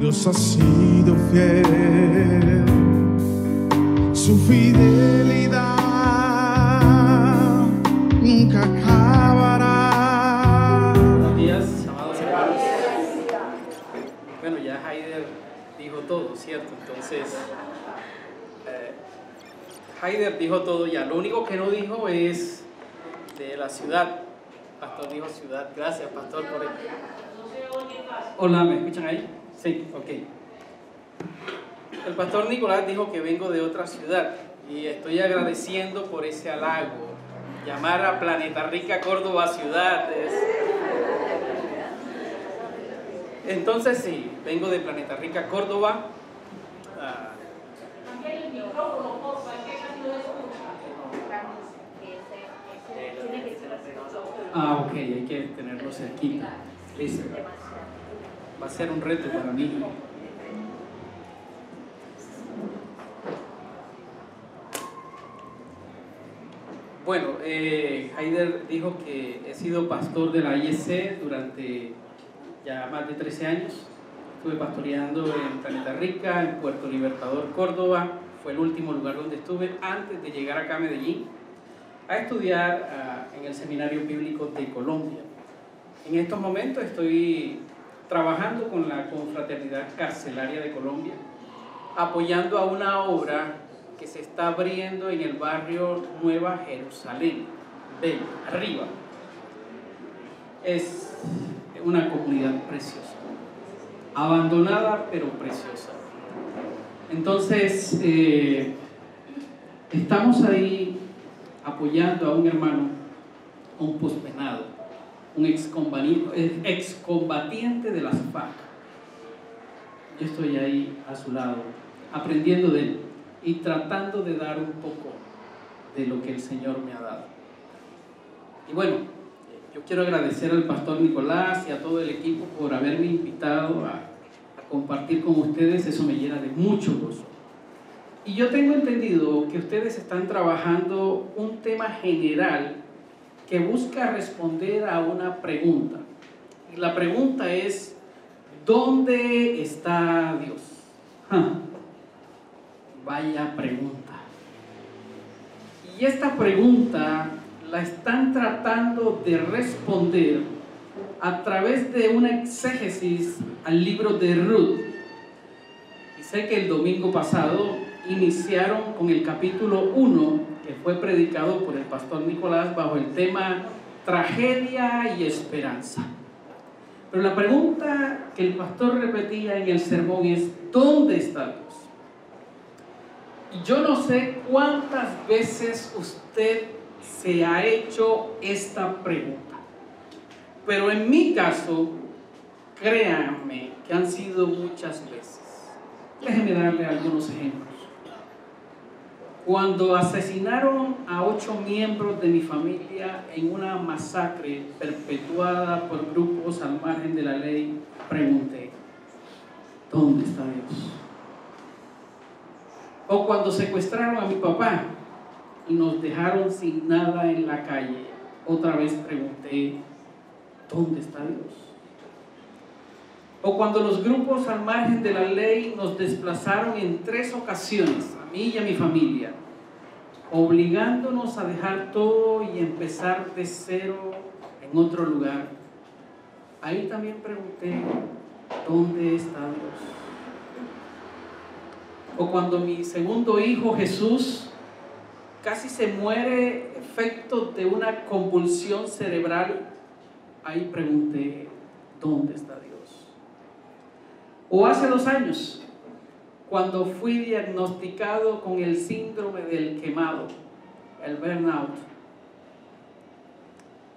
Dios ha sido fiel, su fidelidad nunca acabará. Buenos días, amados hermanos. Bueno, ya Haider dijo todo, ¿cierto? Entonces, Haider dijo todo ya. Lo único que no dijo es de la ciudad. Pastor dijo ciudad. Gracias, pastor, por el... Hola, ¿me escuchan ahí? Sí, ok. El pastor Nicolás dijo que vengo de otra ciudad y estoy agradeciendo por ese halago. Llamar a Planeta Rica, Córdoba, ciudad. Entonces sí, vengo de Planeta Rica, Córdoba. Ok, hay que tenerlo cerquita. Listo. Va a ser un reto para mí. Bueno, Haider dijo que he sido pastor de la IEC durante ya más de 13 años. Estuve pastoreando en Planeta Rica, en Puerto Libertador, Córdoba. Fue el último lugar donde estuve antes de llegar acá a Medellín a estudiar en el Seminario Bíblico de Colombia. En estos momentos estoy trabajando con la Confraternidad Carcelaria de Colombia, apoyando a una obra que se está abriendo en el barrio Nueva Jerusalén, arriba. Es una comunidad preciosa, abandonada pero preciosa. Entonces, estamos ahí apoyando a un hermano, a un pospenado, un excombatiente de las FARC. Yo estoy ahí a su lado, aprendiendo de él y tratando de dar un poco de lo que el Señor me ha dado. Y bueno, yo quiero agradecer al pastor Nicolás y a todo el equipo por haberme invitado a compartir con ustedes. Eso me llena de mucho gozo. Y yo tengo entendido que ustedes están trabajando un tema general que busca responder a una pregunta. Y la pregunta es, ¿dónde está Dios? Vaya pregunta. Y esta pregunta la están tratando de responder a través de una exégesis al libro de Ruth. Y sé que el domingo pasado iniciaron con el capítulo 1, que fue predicado por el pastor Nicolás bajo el tema tragedia y esperanza. Pero la pregunta que el pastor repetía en el sermón es, ¿dónde está Dios? Y yo no sé cuántas veces usted se ha hecho esta pregunta, pero en mi caso, créanme que han sido muchas veces. Déjenme darle algunos ejemplos. Cuando asesinaron a 8 miembros de mi familia en una masacre perpetuada por grupos al margen de la ley, pregunté, ¿dónde está Dios? O cuando secuestraron a mi papá y nos dejaron sin nada en la calle, otra vez pregunté, ¿dónde está Dios? O cuando los grupos al margen de la ley nos desplazaron en 3 ocasiones, a mí y a mi familia, obligándonos a dejar todo y empezar de cero en otro lugar. Ahí también pregunté, ¿dónde está Dios? O cuando mi segundo hijo Jesús casi se muere efecto de una convulsión cerebral, ahí pregunté, ¿dónde está Dios? O hace 2 años, cuando fui diagnosticado con el síndrome del quemado, el burnout,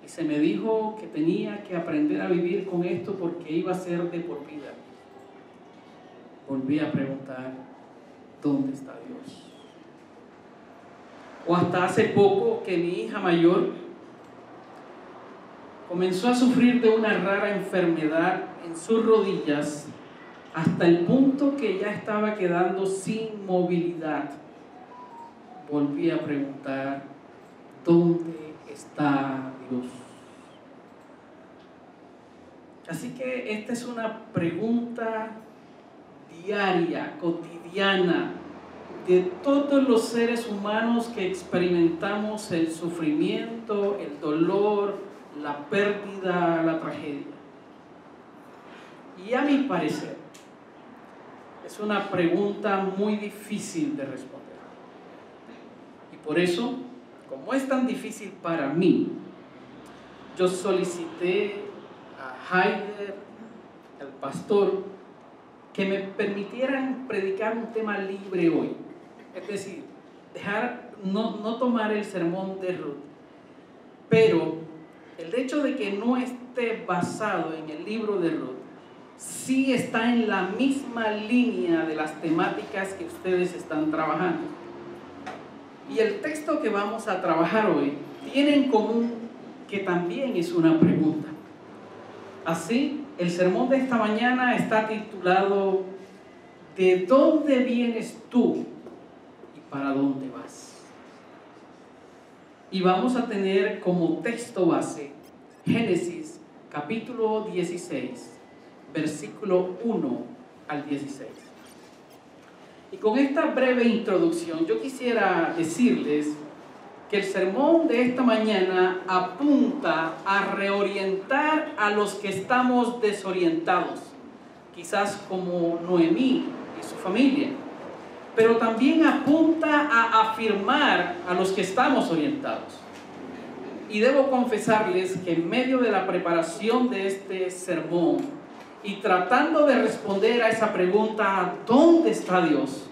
y se me dijo que tenía que aprender a vivir con esto porque iba a ser de por vida, volví a preguntar, ¿dónde está Dios? O hasta hace poco que mi hija mayor comenzó a sufrir de una rara enfermedad en sus rodillas hasta el punto que ya estaba quedando sin movilidad. Volví a preguntar, ¿dónde está Dios? Así que esta es una pregunta diaria, cotidiana, de todos los seres humanos que experimentamos el sufrimiento, el dolor, la pérdida, la tragedia. Y a mi parecer, es una pregunta muy difícil de responder. Y por eso, como es tan difícil para mí, yo solicité a Haider, al pastor, que me permitieran predicar un tema libre hoy. Es decir, no tomar el sermón de Ruth, pero el hecho de que no esté basado en el libro de Ruth, sí está en la misma línea de las temáticas que ustedes están trabajando. Y el texto que vamos a trabajar hoy tiene en común que también es una pregunta. Así, el sermón de esta mañana está titulado ¿De dónde vienes tú y para dónde vas? Y vamos a tener como texto base Génesis capítulo 16, versículo 1 al 16. Y con esta breve introducción yo quisiera decirles que el sermón de esta mañana apunta a reorientar a los que estamos desorientados, quizás como Noemí y su familia, pero también apunta a afirmar a los que estamos orientados. Y debo confesarles que en medio de la preparación de este sermón y tratando de responder a esa pregunta, ¿dónde está Dios?,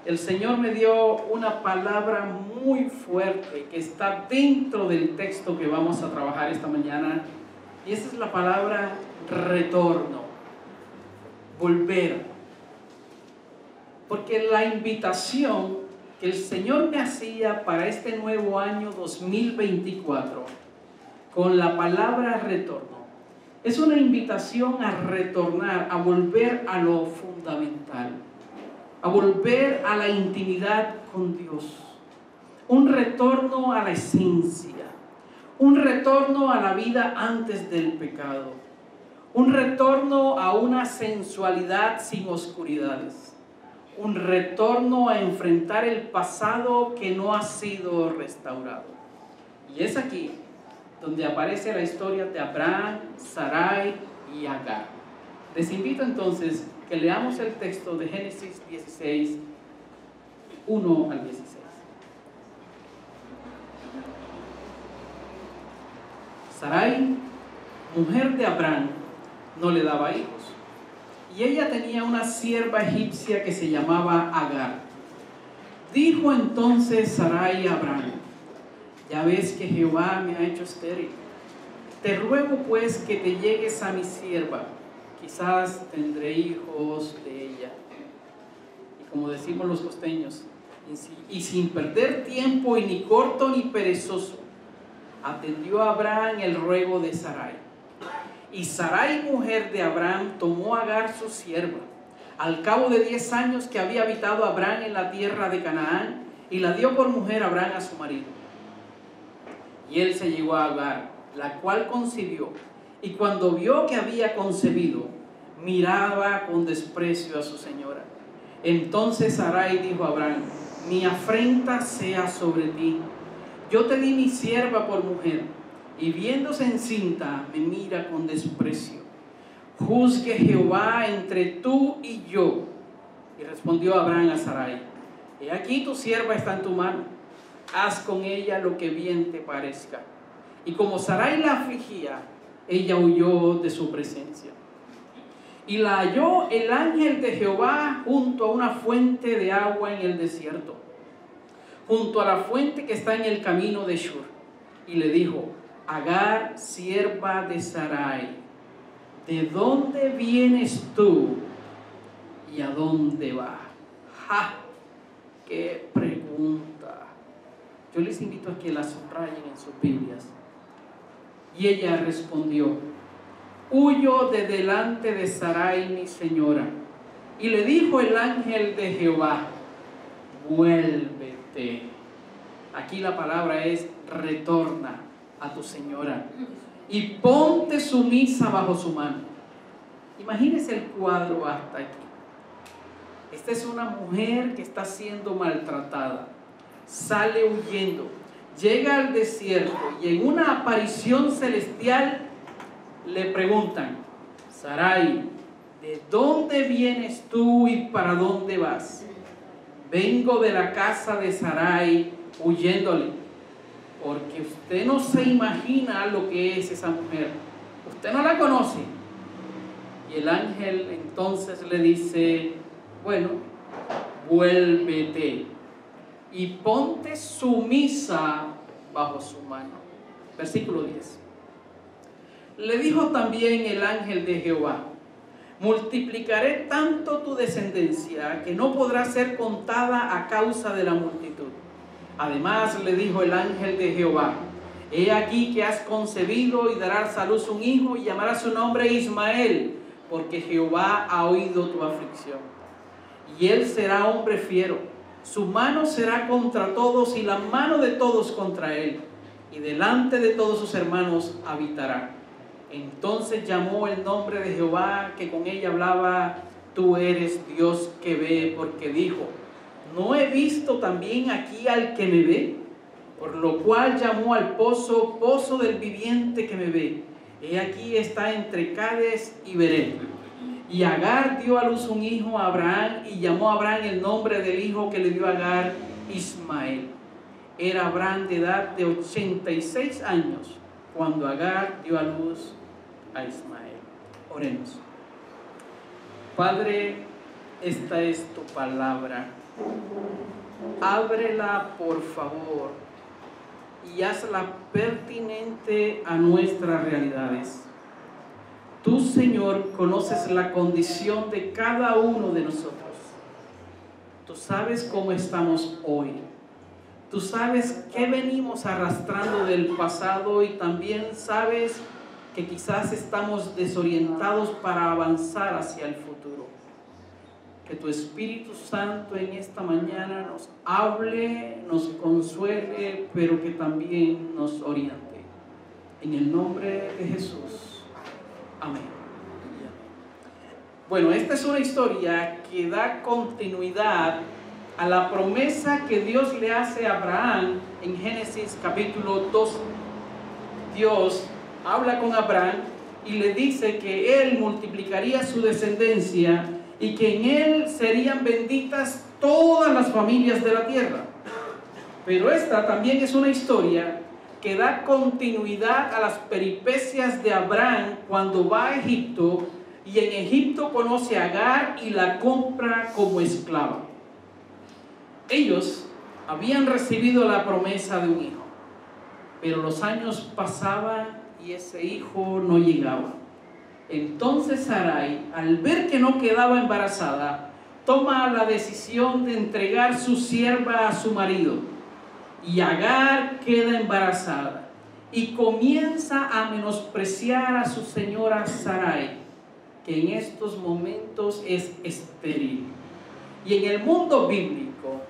el Señor me dio una palabra muy fuerte que está dentro del texto que vamos a trabajar esta mañana, y esa es la palabra retorno, volver. Porque la invitación que el Señor me hacía para este nuevo año 2024 con la palabra retorno es una invitación a retornar, a volver a lo fundamental, a volver a la intimidad con Dios, un retorno a la esencia, un retorno a la vida antes del pecado, un retorno a una sensualidad sin oscuridades, un retorno a enfrentar el pasado que no ha sido restaurado. Y es aquí donde aparece la historia de Abraham, Sarai y Agar. Les invito entonces que leamos el texto de Génesis 16, 1 al 16. Sarai, mujer de Abraham, no le daba hijos, y ella tenía una sierva egipcia que se llamaba Agar. Dijo entonces Sarai a Abraham: ya ves que Jehová me ha hecho estéril. Te ruego pues que te llegues a mi sierva, quizás tendré hijos de ella. Y como decimos los costeños, y sin perder tiempo, y ni corto ni perezoso, atendió a Abraham el ruego de Sarai. Y Sarai, mujer de Abraham, tomó a Agar su sierva, al cabo de 10 años que había habitado Abraham en la tierra de Canaán, y la dio por mujer a Abraham a su marido. Y él se llegó a Agar, la cual concibió, y cuando vio que había concebido, miraba con desprecio a su señora. Entonces Sarai dijo a Abraham: mi afrenta sea sobre ti. Yo te di mi sierva por mujer, y viéndose encinta, me mira con desprecio. Juzgue Jehová entre tú y yo. Y respondió Abraham a Sarai: he aquí tu sierva está en tu mano, haz con ella lo que bien te parezca. Y como Sarai la afligía, ella huyó de su presencia. Y la halló el ángel de Jehová junto a una fuente de agua en el desierto, junto a la fuente que está en el camino de Shur. Y le dijo: Agar, sierva de Sarai, ¿de dónde vienes tú y a dónde vas? ¡Ja! ¡Qué pregunta! Yo les invito a que la subrayen en sus Biblias. Y ella respondió: huyo de delante de Sarai mi señora. Y le dijo el ángel de Jehová: vuélvete. Aquí la palabra es retorna a tu señora y ponte sumisa bajo su mano. Imagínese el cuadro hasta aquí. Esta es una mujer que está siendo maltratada. Sale huyendo, llega al desierto y en una aparición celestial le preguntan: Sarai, ¿de dónde vienes tú y para dónde vas? Vengo de la casa de Sarai huyéndole, porque usted no se imagina lo que es esa mujer. Usted no la conoce. Y el ángel entonces le dice: bueno, vuélvete y ponte sumisa bajo su mano. Versículo 10. Le dijo también el ángel de Jehová: multiplicaré tanto tu descendencia que no podrá ser contada a causa de la multitud. Además le dijo el ángel de Jehová: he aquí que has concebido y darás a luz un hijo y llamarás su nombre Ismael, porque Jehová ha oído tu aflicción. Y él será hombre fiero, su mano será contra todos y la mano de todos contra él, y delante de todos sus hermanos habitará. Entonces llamó el nombre de Jehová que con ella hablaba: tú eres Dios que ve, porque dijo: ¿no he visto también aquí al que me ve? Por lo cual llamó al pozo, pozo del viviente que me ve. He aquí está entre Cades y Bered. Y Agar dio a luz un hijo a Abraham, y llamó a Abraham el nombre del hijo que le dio a Agar, Ismael. Era Abraham de edad de 86 años cuando Agar dio a luz a Ismael. Oremos. Padre, esta es tu palabra. Ábrela, por favor, y hazla pertinente a nuestras realidades. Tú, Señor, conoces la condición de cada uno de nosotros. Tú sabes cómo estamos hoy. Tú sabes qué venimos arrastrando del pasado, y también sabes que quizás estamos desorientados para avanzar hacia el futuro. Que tu Espíritu Santo en esta mañana nos hable, nos consuele, pero que también nos oriente. En el nombre de Jesús. Amén. Bueno, esta es una historia que da continuidad a la promesa que Dios le hace a Abraham en Génesis capítulo 12. Dios habla con Abraham y le dice que él multiplicaría su descendencia y que en él serían benditas todas las familias de la tierra. Pero esta también es una historia que da continuidad a las peripecias de Abraham cuando va a Egipto, y en Egipto conoce a Agar y la compra como esclava. Ellos habían recibido la promesa de un hijo, pero los años pasaban y ese hijo no llegaba. Entonces Sarai, al ver que no quedaba embarazada, toma la decisión de entregar su sierva a su marido, y Agar queda embarazada y comienza a menospreciar a su señora Sarai, que en estos momentos es estéril. Y en el mundo bíblico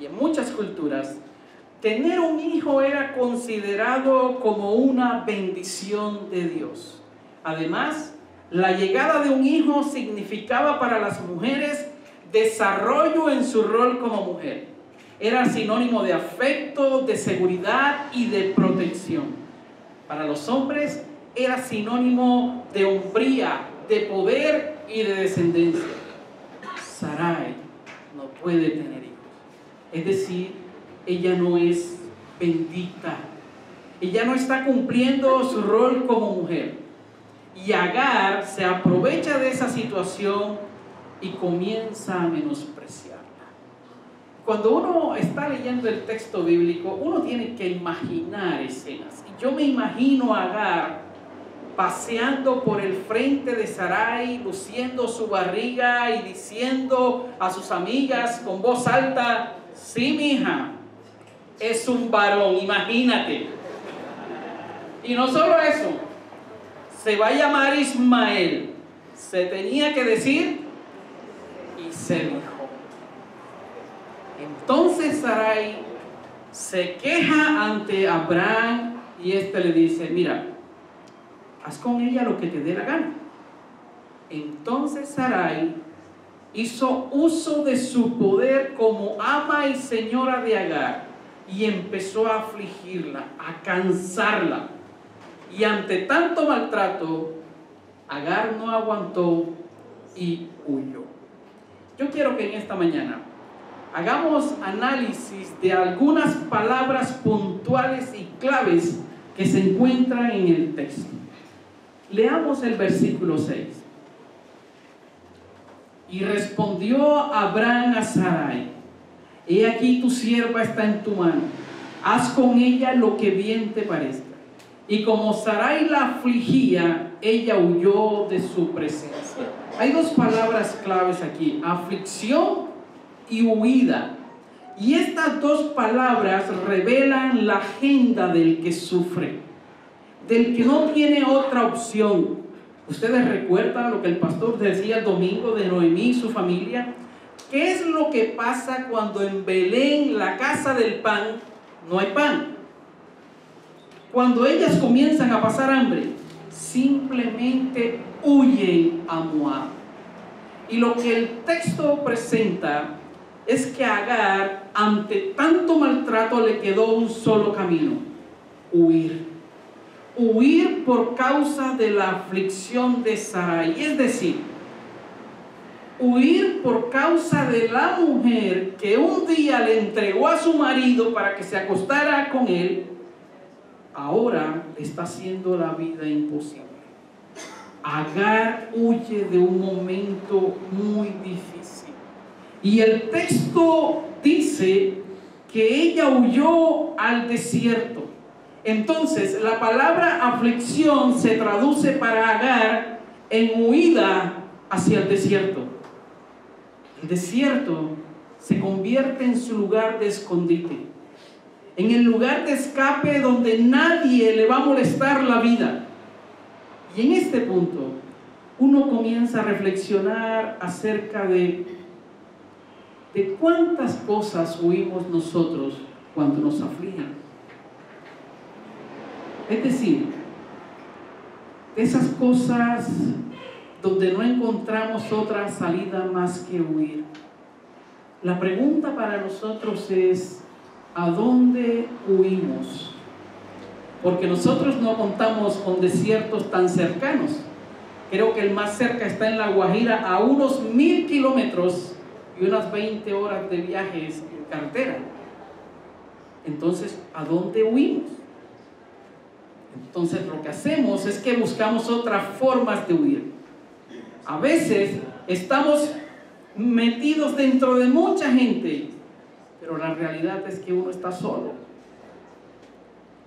y en muchas culturas, tener un hijo era considerado como una bendición de Dios. Además, la llegada de un hijo significaba para las mujeres desarrollo en su rol como mujer. Era sinónimo de afecto, de seguridad y de protección. Para los hombres era sinónimo de hombría, de poder y de descendencia. Sarai no puede tener hijos. Es decir, ella no es bendita. Ella no está cumpliendo su rol como mujer. Y Agar se aprovecha de esa situación y comienza a menospreciarla. Cuando uno está leyendo el texto bíblico, uno tiene que imaginar escenas. Y yo me imagino a Agar paseando por el frente de Sarai, luciendo su barriga y diciendo a sus amigas con voz alta: sí, mija, es un varón, imagínate. Y no solo eso, se va a llamar Ismael. Se tenía que decir y se dijo. Entonces Sarai se queja ante Abraham y este le dice: mira, haz con ella lo que te dé la gana. Entonces Sarai hizo uso de su poder como ama y señora de Agar y empezó a afligirla, a cansarla. Y ante tanto maltrato, Agar no aguantó y huyó. Yo quiero que en esta mañana hagamos análisis de algunas palabras puntuales y claves que se encuentran en el texto. Leamos el versículo 6. Y respondió Abraham a Sarai: he aquí tu sierva está en tu mano, haz con ella lo que bien te parezca. Y como Sarai la afligía, ella huyó de su presencia. Hay dos palabras claves aquí: aflicción y huida. Y estas dos palabras revelan la agenda del que sufre, del que no tiene otra opción. Ustedes recuerdan lo que el pastor decía el domingo de Noemí y su familia. ¿Qué es lo que pasa cuando en Belén, la casa del pan, no hay pan? Cuando ellas comienzan a pasar hambre, simplemente huyen a Moab. Y lo que el texto presenta es que a Agar, ante tanto maltrato, le quedó un solo camino: huir. Huir por causa de la aflicción de Sarai. Es decir, huir por causa de la mujer que un día le entregó a su marido para que se acostara con él. Ahora le está haciendo la vida imposible. Agar huye de un momento muy difícil. Y el texto dice que ella huyó al desierto. Entonces, la palabra aflicción se traduce para Agar en huida hacia el desierto. El desierto se convierte en su lugar de escondite, en el lugar de escape donde nadie le va a molestar la vida. Y en este punto, uno comienza a reflexionar acerca de cuántas cosas huimos nosotros cuando nos afligen. Es decir, de esas cosas donde no encontramos otra salida más que huir. La pregunta para nosotros es: ¿a dónde huimos? Porque nosotros no contamos con desiertos tan cercanos. Creo que el más cerca está en La Guajira, a unos 1000 kilómetros y unas 20 horas de viajes en carretera. Entonces, ¿a dónde huimos? Entonces, lo que hacemos es que buscamos otras formas de huir. A veces estamos metidos dentro de mucha gente, pero la realidad es que uno está solo.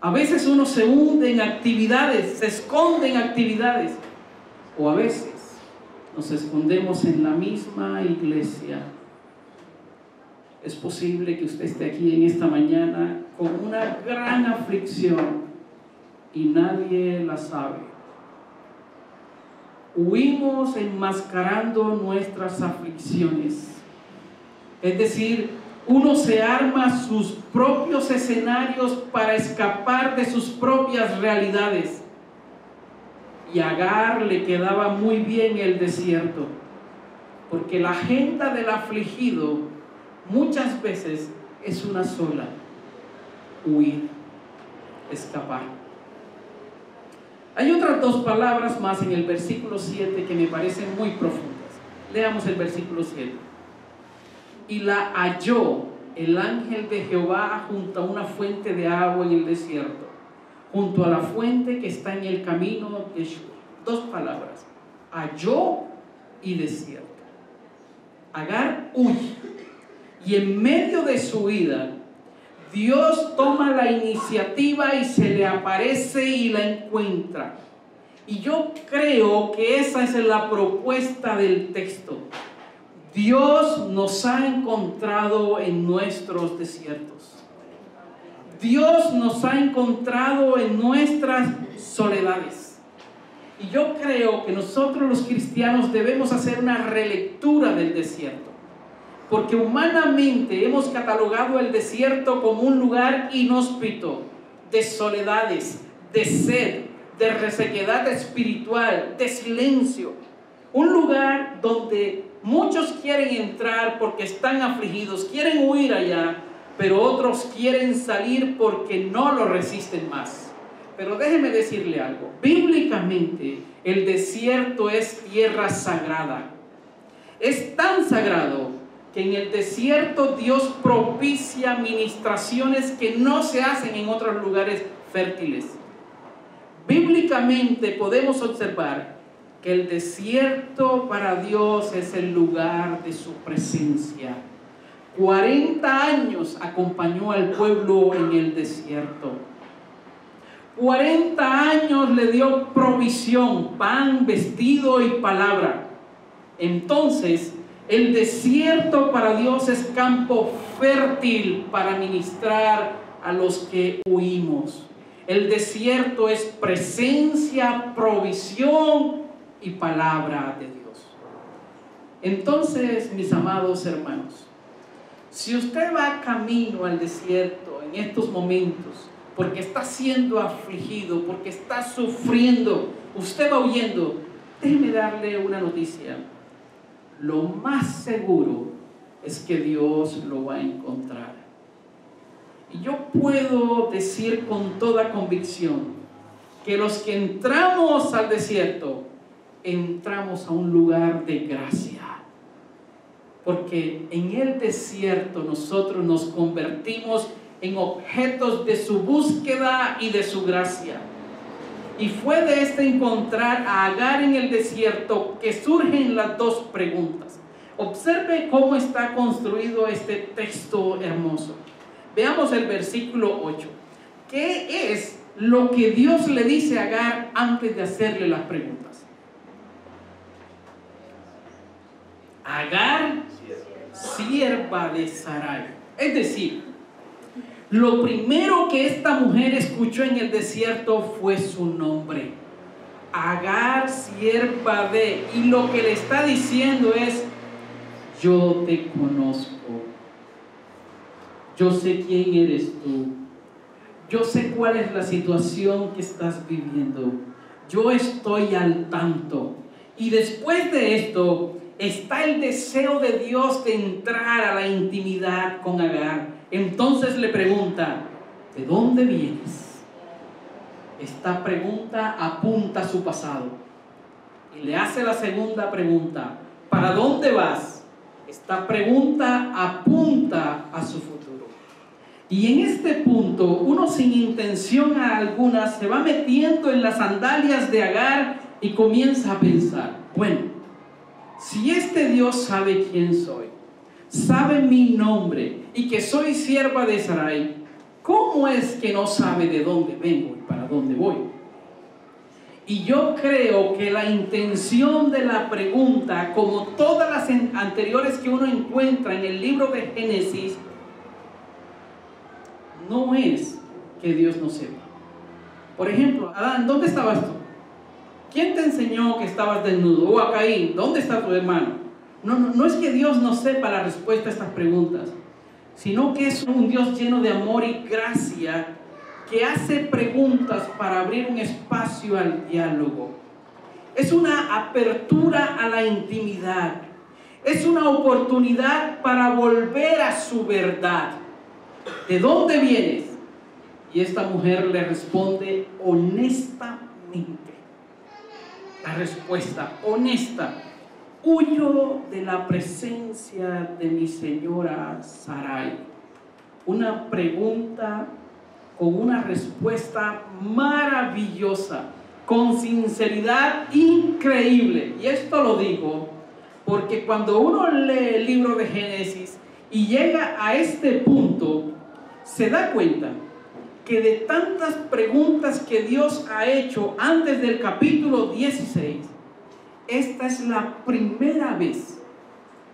A veces uno se hunde en actividades, se esconde en actividades, o a veces nos escondemos en la misma iglesia. Es posible que usted esté aquí en esta mañana con una gran aflicción y nadie la sabe. Huimos enmascarando nuestras aflicciones. Es decir, uno se arma sus propios escenarios para escapar de sus propias realidades. Y a Agar le quedaba muy bien el desierto, porque la agenda del afligido muchas veces es una sola: huir, escapar. Hay otras dos palabras más en el versículo 7 que me parecen muy profundas. Leamos el versículo 7. Y la halló el ángel de Jehová junto a una fuente de agua en el desierto, junto a la fuente que está en el camino de Shur. Dos palabras: halló y desierto. Agar huye, y en medio de su huida, Dios toma la iniciativa y se le aparece y la encuentra. Y yo creo que esa es la propuesta del texto. Dios nos ha encontrado en nuestros desiertos. Dios nos ha encontrado en nuestras soledades. Y yo creo que nosotros los cristianos debemos hacer una relectura del desierto. Porque humanamente hemos catalogado el desierto como un lugar inhóspito, de soledades, de sed, de resequedad espiritual, de silencio. Un lugar donde muchos quieren entrar porque están afligidos, quieren huir allá, pero otros quieren salir porque no lo resisten más. Pero déjeme decirle algo, bíblicamente el desierto es tierra sagrada. Es tan sagrado que en el desierto Dios propicia ministraciones que no se hacen en otros lugares fértiles. Bíblicamente podemos observar que el desierto para Dios es el lugar de su presencia. 40 años acompañó al pueblo en el desierto. 40 años le dio provisión, pan, vestido y palabra. Entonces, el desierto para Dios es campo fértil para ministrar a los que huimos. El desierto es presencia, provisión y palabra de Dios. Entonces, mis amados hermanos, si usted va camino al desierto en estos momentos, porque está siendo afligido, porque está sufriendo, usted va huyendo, déjeme darle una noticia. Lo más seguro es que Dios lo va a encontrar. Y yo puedo decir con toda convicción que los que entramos al desierto, entramos a un lugar de gracia. Porque en el desierto nosotros nos convertimos en objetos de su búsqueda y de su gracia. Y fue de este encontrar a Agar en el desierto que surgen las dos preguntas. Observe cómo está construido este texto hermoso. Veamos el versículo 8. ¿Qué es lo que Dios le dice a Agar antes de hacerle las preguntas? Agar, sierva de Sarai. Es decir, lo primero que esta mujer escuchó en el desierto fue su nombre. Agar, sierva de. Y lo que le está diciendo es: yo te conozco. Yo sé quién eres tú. Yo sé cuál es la situación que estás viviendo. Yo estoy al tanto. Y después de esto está el deseo de Dios de entrar a la intimidad con Agar. Entonces le pregunta: ¿de dónde vienes? Esta pregunta apunta a su pasado. Y le hace la segunda pregunta: ¿para dónde vas? Esta pregunta apunta a su futuro. Y en este punto, uno sin intención alguna se va metiendo en las sandalias de Agar y comienza a pensar: bueno, si este Dios sabe quién soy, sabe mi nombre y que soy sierva de Sarai, ¿cómo es que no sabe de dónde vengo y para dónde voy? Y yo creo que la intención de la pregunta, como todas las anteriores que uno encuentra en el libro de Génesis, no es que Dios no sepa. Por ejemplo, Adán, ¿dónde estabas tú? ¿Quién te enseñó que estabas desnudo? O a Caín, ¿dónde está tu hermano? No es que Dios no sepa la respuesta a estas preguntas, sino que es un Dios lleno de amor y gracia que hace preguntas para abrir un espacio al diálogo. Es una apertura a la intimidad. Es una oportunidad para volver a su verdad. ¿De dónde vienes? Y esta mujer le responde honestamente. La respuesta honesta: huyo de la presencia de mi señora Sarai. Una pregunta con una respuesta maravillosa, con sinceridad increíble. Y esto lo digo porque cuando uno lee el libro de Génesis y llega a este punto, se da cuenta que de tantas preguntas que Dios ha hecho antes del capítulo 16, esta es la primera vez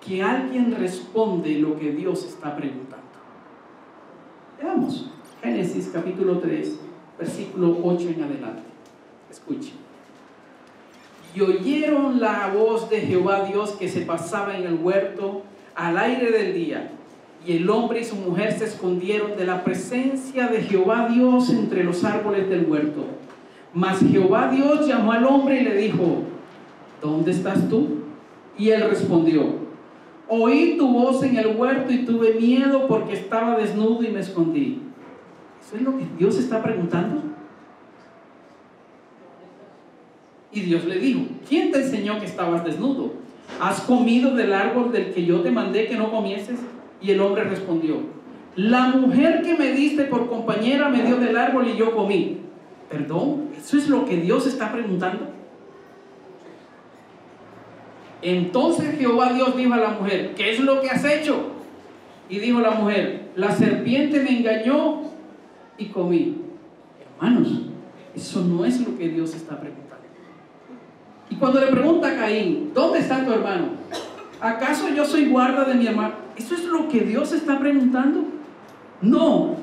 que alguien responde lo que Dios está preguntando. Veamos Génesis capítulo 3, versículo 8 en adelante. Escuchen. Y oyeron la voz de Jehová Dios que se pasaba en el huerto al aire del día. Y el hombre y su mujer se escondieron de la presencia de Jehová Dios entre los árboles del huerto. Mas Jehová Dios llamó al hombre y le dijo: ¿dónde estás tú? Y él respondió: oí tu voz en el huerto y tuve miedo porque estaba desnudo y me escondí. ¿Eso es lo que Dios está preguntando? Y Dios le dijo: ¿quién te enseñó que estabas desnudo? ¿Has comido del árbol del que yo te mandé que no comieses? Y el hombre respondió: la mujer que me diste por compañera me dio del árbol y yo comí. ¿Perdón? ¿Eso es lo que Dios está preguntando? Entonces Jehová Dios dijo a la mujer: ¿qué es lo que has hecho? Y dijo la mujer: la serpiente me engañó y comí. Hermanos, eso no es lo que Dios está preguntando. Y cuando le pregunta a Caín: ¿dónde está tu hermano? ¿Acaso yo soy guarda de mi hermano? ¿Eso es lo que Dios está preguntando? No,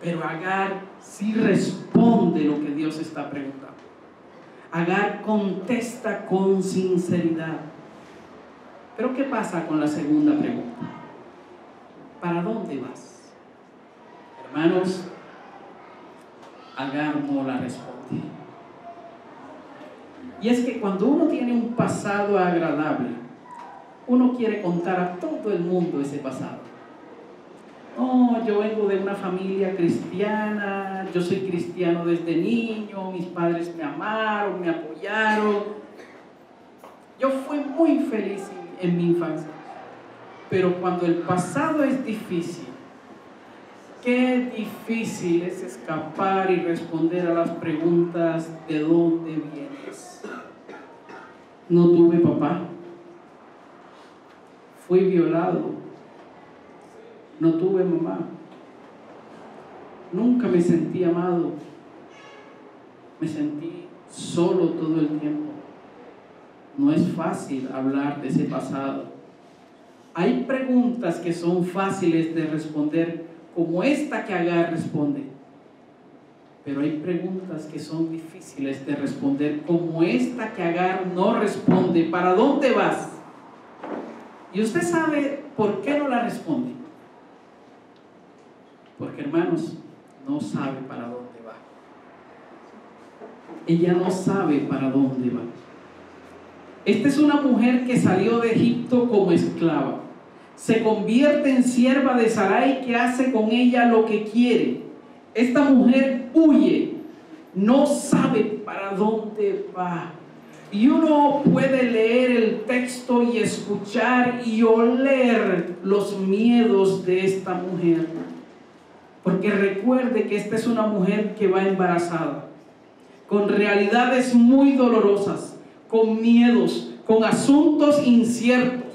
pero Agar sí responde lo que Dios está preguntando. Agar contesta con sinceridad. Pero ¿qué pasa con la segunda pregunta? ¿Para dónde vas? Hermanos, Agar no la responde. Y es que cuando uno tiene un pasado agradable, uno quiere contar a todo el mundo ese pasado. Oh, yo vengo de una familia cristiana, yo soy cristiano desde niño, mis padres me amaron, me apoyaron. Yo fui muy feliz en mi infancia. Pero cuando el pasado es difícil, qué difícil es escapar y responder a las preguntas: ¿de dónde vienes? No tuve papá. Fui violado. No tuve mamá. Nunca me sentí amado. Me sentí solo todo el tiempo. No es fácil hablar de ese pasado. Hay preguntas que son fáciles de responder, como esta que Agar responde. Pero hay preguntas que son difíciles de responder, como esta que Agar no responde. ¿Para dónde vas? Y usted sabe por qué no la responde. Porque, hermanos, no sabe para dónde va. Ella no sabe para dónde va. Esta es una mujer que salió de Egipto como esclava. Se convierte en sierva de Sarai, que hace con ella lo que quiere. Esta mujer huye, no sabe para dónde va. Y uno puede leer el texto y escuchar y oler los miedos de esta mujer. Porque recuerde que esta es una mujer que va embarazada, con realidades muy dolorosas, con miedos, con asuntos inciertos.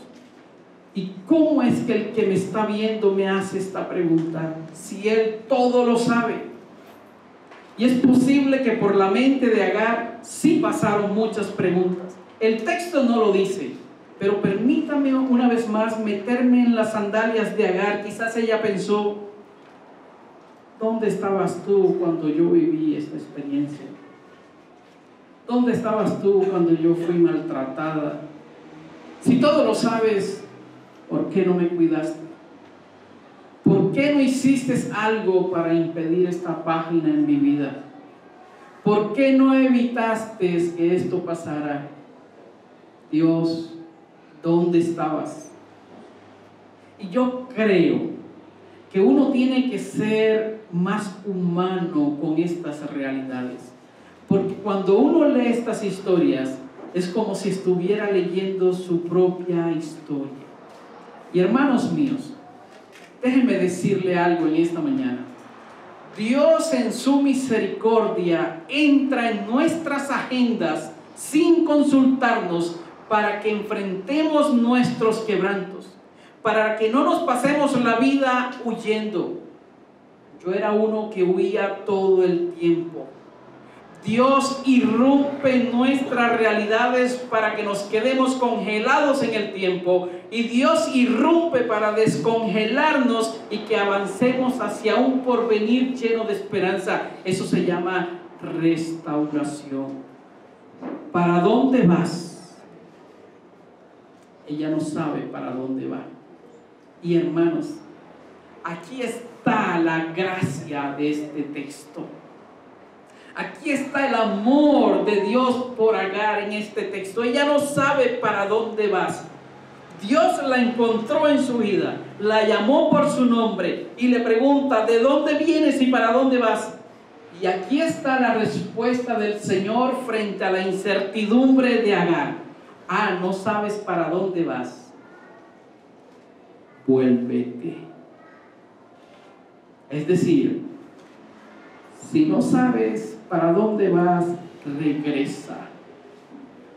¿Y cómo es que el que me está viendo me hace esta pregunta, si él todo lo sabe? Y es posible que por la mente de Agar sí pasaron muchas preguntas. El texto no lo dice, pero permítame una vez más meterme en las sandalias de Agar. Quizás ella pensó: ¿dónde estabas tú cuando yo viví esta experiencia? ¿Dónde estabas tú cuando yo fui maltratada? Si todo lo sabes, ¿por qué no me cuidaste? ¿Por qué no hiciste algo para impedir esta página en mi vida? ¿Por qué no evitaste que esto pasara? Dios, ¿dónde estabas? Y yo creo que uno tiene que ser más humano con estas realidades. Porque cuando uno lee estas historias, es como si estuviera leyendo su propia historia. Y hermanos míos, déjenme decirle algo en esta mañana. Dios en su misericordia entra en nuestras agendas sin consultarnos para que enfrentemos nuestros quebrantos, para que no nos pasemos la vida huyendo. Yo era uno que huía todo el tiempo. Dios irrumpe nuestras realidades para que nos quedemos congelados en el tiempo, y Dios irrumpe para descongelarnos y que avancemos hacia un porvenir lleno de esperanza. Eso se llama restauración. ¿Para dónde vas? Ella no sabe para dónde va. Y hermanos, aquí está la gracia de este texto. Aquí está el amor de Dios por Agar en este texto. Ella no sabe para dónde vas. Dios la encontró en su vida, la llamó por su nombre y le pregunta: ¿de dónde vienes y para dónde vas? Y aquí está la respuesta del Señor frente a la incertidumbre de Agar. ¿No sabes para dónde vas? Vuélvete. Es decir, si no sabes para dónde vas, regresa.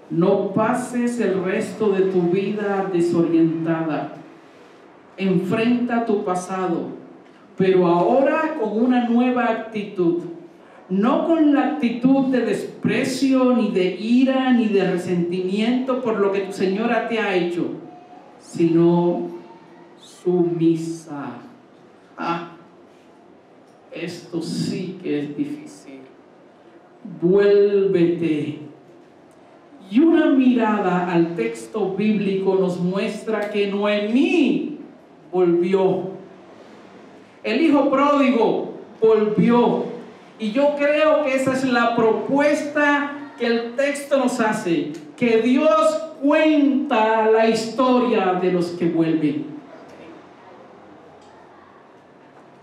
No pases el resto de tu vida desorientada. Enfrenta tu pasado, pero ahora con una nueva actitud. No con la actitud de desprecio, ni de ira, ni de resentimiento por lo que tu señora te ha hecho, sino sumisa. Esto sí que es difícil. Vuélvete. Y una mirada al texto bíblico nos muestra que Noemí volvió. El hijo pródigo volvió. Y yo creo que esa es la propuesta que el texto nos hace, que Dios cuenta la historia de los que vuelven.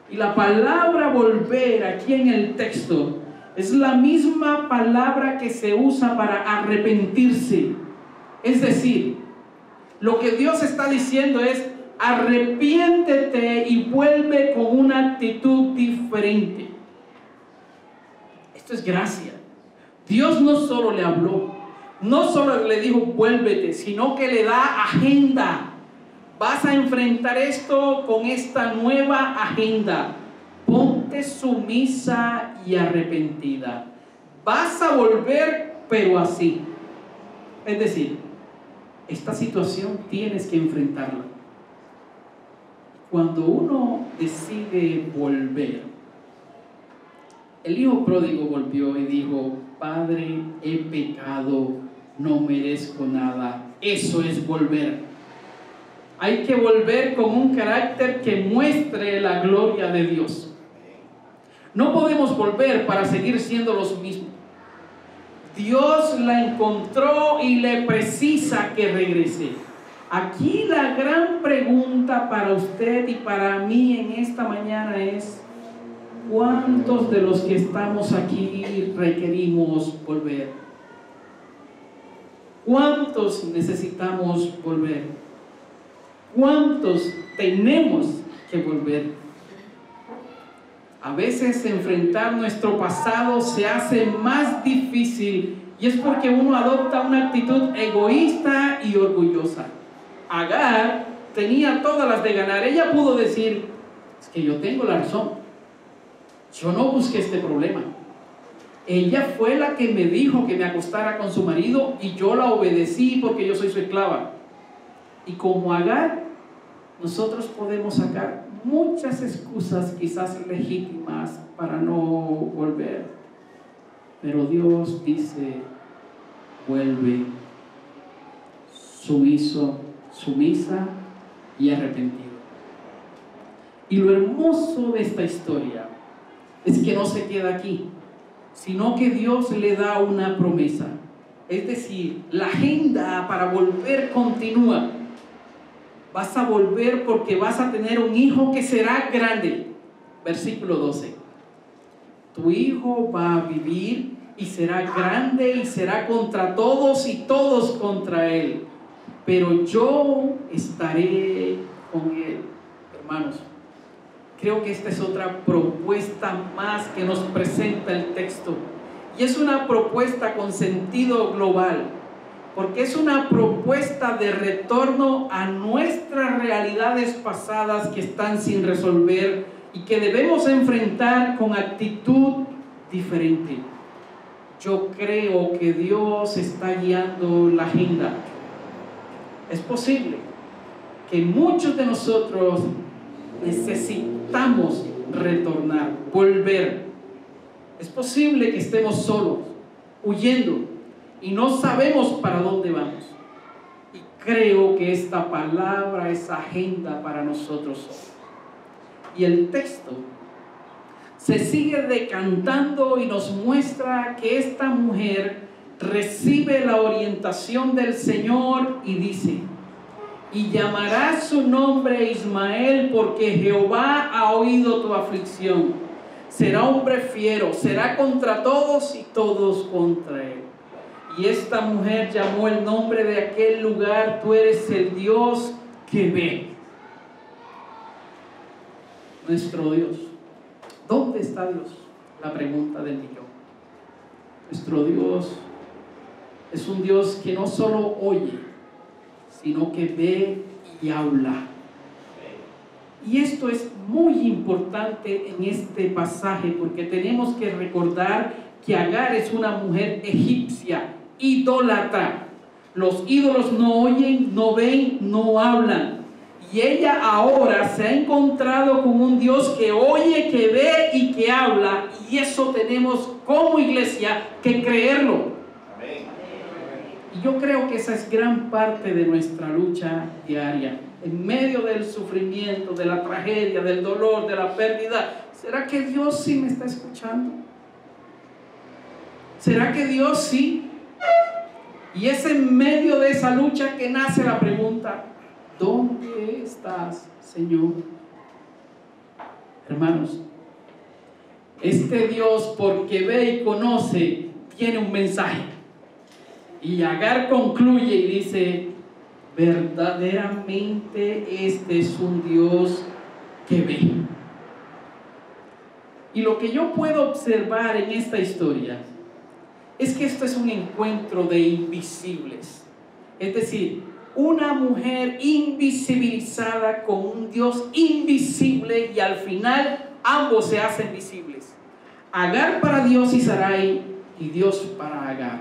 Y la palabra volver aquí en el texto es la misma palabra que se usa para arrepentirse. Es decir, lo que Dios está diciendo es: arrepiéntete y vuelve con una actitud diferente. Esto es gracia. Dios no solo le habló, no solo le dijo vuélvete, sino que le da agenda. Vas a enfrentar esto con esta nueva agenda. Ponte sumisa y arrepentida. Vas a volver, pero así. Es decir, esta situación tienes que enfrentarla. Cuando uno decide volver, el hijo pródigo volvió y dijo: Padre, he pecado, no merezco nada. Eso es volver. Hay que volver con un carácter que muestre la gloria de Dios. No podemos volver para seguir siendo los mismos. Dios la encontró y le precisa que regrese. Aquí la gran pregunta para usted y para mí en esta mañana es: ¿cuántos de los que estamos aquí requerimos volver? ¿Cuántos necesitamos volver? ¿Cuántos tenemos que volver? A veces enfrentar nuestro pasado se hace más difícil, y es porque uno adopta una actitud egoísta y orgullosa. Agar tenía todas las de ganar. Ella pudo decir: es que yo tengo la razón, yo no busqué este problema. Ella fue la que me dijo que me acostara con su marido y yo la obedecí porque yo soy su esclava. Y como Agar, nosotros podemos sacar muchas excusas, quizás legítimas, para no volver. Pero Dios dice: vuelve, sumiso, sumisa y arrepentido. Y lo hermoso de esta historia es que no se queda aquí, sino que Dios le da una promesa. Es decir, la agenda para volver continúa. Vas a volver porque vas a tener un hijo que será grande. Versículo 12. Tu hijo va a vivir y será grande y será contra todos y todos contra él. Pero yo estaré con él. Hermanos, creo que esta es otra propuesta más que nos presenta el texto. Y es una propuesta con sentido global, porque es una propuesta de retorno a nuestras realidades pasadas que están sin resolver y que debemos enfrentar con actitud diferente. Yo creo que Dios está guiando la agenda. Es posible que muchos de nosotros necesitamos retornar, volver. Es posible que estemos solos, huyendo, y no sabemos para dónde vamos. Y creo que esta palabra es agenda para nosotros hoy. Y el texto se sigue decantando y nos muestra que esta mujer recibe la orientación del Señor y dice: y llamará su nombre Ismael, porque Jehová ha oído tu aflicción. Será hombre fiero, será contra todos y todos contra él. Y esta mujer llamó el nombre de aquel lugar: tú eres el Dios que ve. Nuestro Dios. ¿Dónde está Dios? La pregunta del millón. Nuestro Dios es un Dios que no solo oye, sino que ve y habla. Y esto es muy importante en este pasaje, porque tenemos que recordar que Agar es una mujer egipcia, idólatra. Los ídolos no oyen, no ven, no hablan. Y ella ahora se ha encontrado con un Dios que oye, que ve y que habla. Y eso tenemos como iglesia que creerlo. Y yo creo que esa es gran parte de nuestra lucha diaria. En medio del sufrimiento, de la tragedia, del dolor, de la pérdida, ¿será que Dios sí me está escuchando? ¿Será que Dios sí? Y es en medio de esa lucha que nace la pregunta: ¿dónde estás, Señor? Hermanos, este Dios, porque ve y conoce, tiene un mensaje. Y Agar concluye y dice: verdaderamente este es un Dios que ve. Y lo que yo puedo observar en esta historia es que esto es un encuentro de invisibles. Es decir, una mujer invisibilizada con un Dios invisible, y al final ambos se hacen visibles. Agar para Dios y Sarai, y Dios para Agar.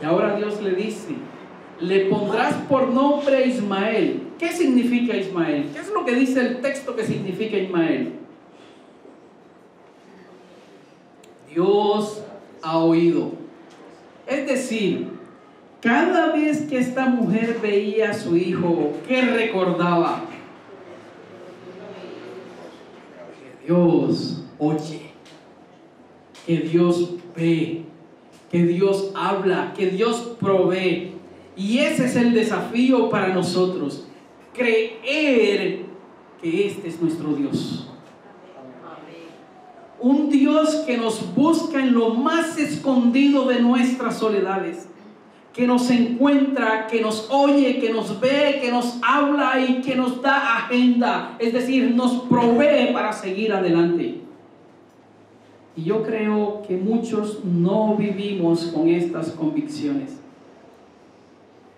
Y ahora Dios le dice: le pondrás por nombre Ismael. ¿Qué significa Ismael? ¿Qué es lo que dice el texto que significa Ismael? Dios ha oído. Es decir, cada vez que esta mujer veía a su hijo, ¿qué recordaba? Que Dios oye, que Dios ve, que Dios habla, que Dios provee. Y ese es el desafío para nosotros: creer que este es nuestro Dios. Un Dios que nos busca en lo más escondido de nuestras soledades, que nos encuentra, que nos oye, que nos ve, que nos habla y que nos da agenda, es decir, nos provee para seguir adelante. Y yo creo que muchos no vivimos con estas convicciones.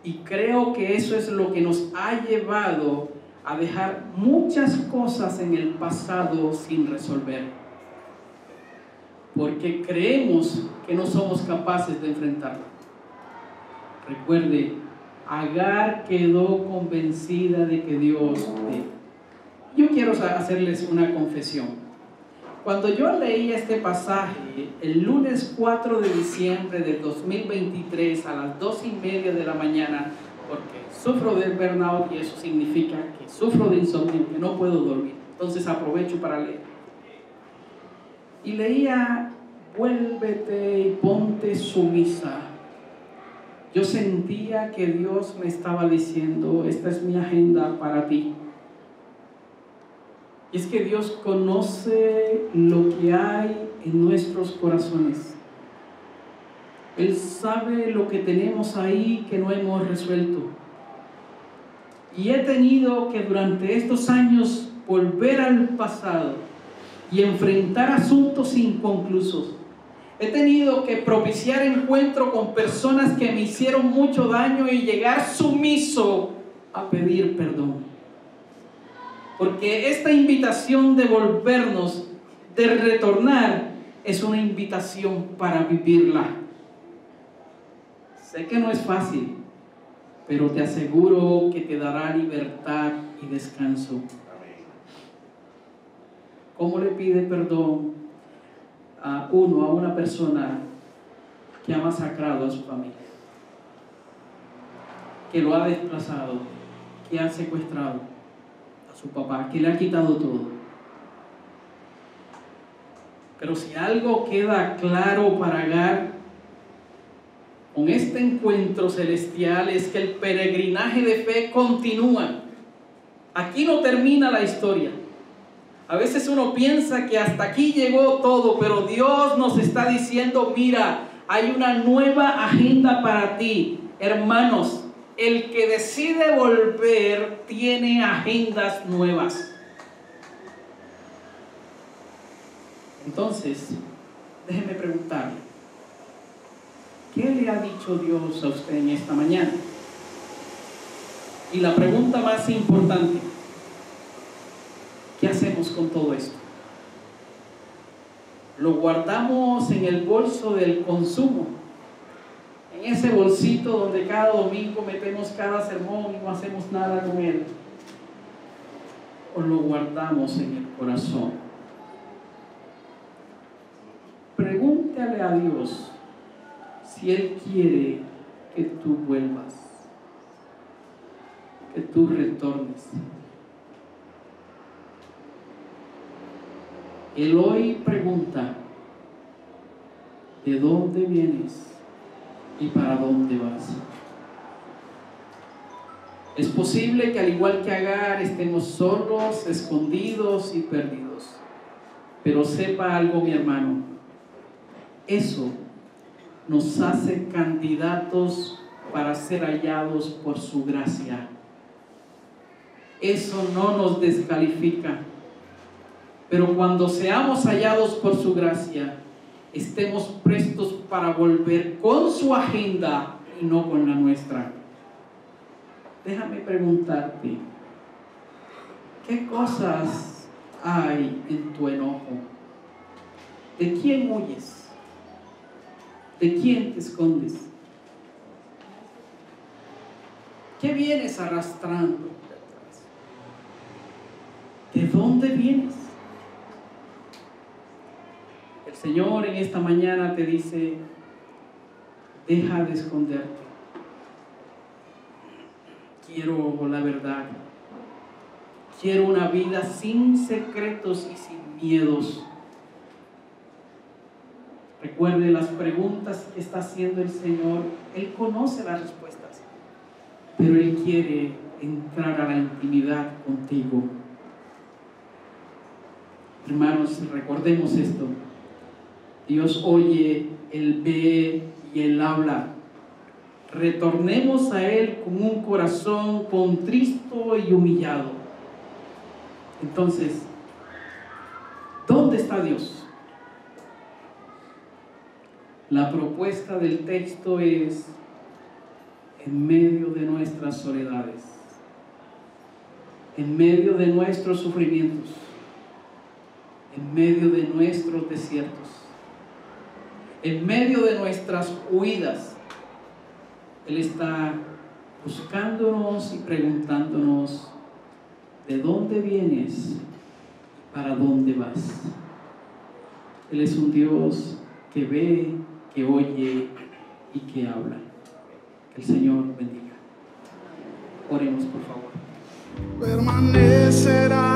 Y creo que eso es lo que nos ha llevado a dejar muchas cosas en el pasado sin resolver. Porque creemos que no somos capaces de enfrentarlo. Recuerde, Agar quedó convencida de que Dios ve. Yo quiero hacerles una confesión. Cuando yo leía este pasaje el lunes 4 de diciembre del 2023 a las 2:30 de la mañana, porque sufro del burnout y eso significa que sufro de insomnio, que no puedo dormir, entonces aprovecho para leer. Y leía: vuélvete y ponte sumisa. Yo sentía que Dios me estaba diciendo: esta es mi agenda para ti. Y es que Dios conoce lo que hay en nuestros corazones. Él sabe lo que tenemos ahí que no hemos resuelto. Y he tenido que durante estos años volver al pasado y enfrentar asuntos inconclusos. He tenido que propiciar encuentro con personas que me hicieron mucho daño y llegar sumiso a pedir perdón. Porque esta invitación de volvernos, de retornar, es una invitación para vivirla. Sé que no es fácil, pero te aseguro que te dará libertad y descanso. ¿Cómo le pide perdón a una persona que ha masacrado a su familia, que lo ha desplazado, que ha secuestrado a su papá, que le ha quitado todo? Pero si algo queda claro para Agar con este encuentro celestial es que el peregrinaje de fe continúa. Aquí no termina la historia. A veces uno piensa que hasta aquí llegó todo, pero Dios nos está diciendo, mira, hay una nueva agenda para ti. Hermanos, el que decide volver tiene agendas nuevas. Entonces, déjeme preguntarle, ¿qué le ha dicho Dios a usted en esta mañana? Y la pregunta más importante, ¿qué hacemos con todo esto? ¿Lo guardamos en el bolso del consumo? En ese bolsito donde cada domingo metemos cada sermón y no hacemos nada con él. ¿O lo guardamos en el corazón? Pregúntale a Dios si Él quiere que tú vuelvas, que tú retornes. Él hoy pregunta, ¿de dónde vienes y para dónde vas? Es posible que al igual que Agar estemos solos, escondidos y perdidos. Pero sepa algo, mi hermano, eso nos hace candidatos para ser hallados por su gracia. Eso no nos descalifica. Pero cuando seamos hallados por su gracia, estemos prestos para volver con su agenda y no con la nuestra. Déjame preguntarte, ¿qué cosas hay en tu enojo? ¿De quién huyes? ¿De quién te escondes? ¿Qué vienes arrastrando? ¿De dónde vienes? El Señor en esta mañana te dice, deja de esconderte. Quiero la verdad. Quiero una vida sin secretos y sin miedos. Recuerde las preguntas que está haciendo el Señor. Él conoce las respuestas, pero Él quiere entrar a la intimidad contigo. Hermanos, recordemos esto. Dios oye, Él ve y Él habla. Retornemos a Él con un corazón contristo y humillado. Entonces, ¿dónde está Dios? La propuesta del texto es en medio de nuestras soledades, en medio de nuestros sufrimientos, en medio de nuestros desiertos, en medio de nuestras huidas. Él está buscándonos y preguntándonos, ¿de dónde vienes? ¿Para dónde vas? Él es un Dios que ve, que oye y que habla. Que el Señor bendiga. Oremos, por favor. Permanecerá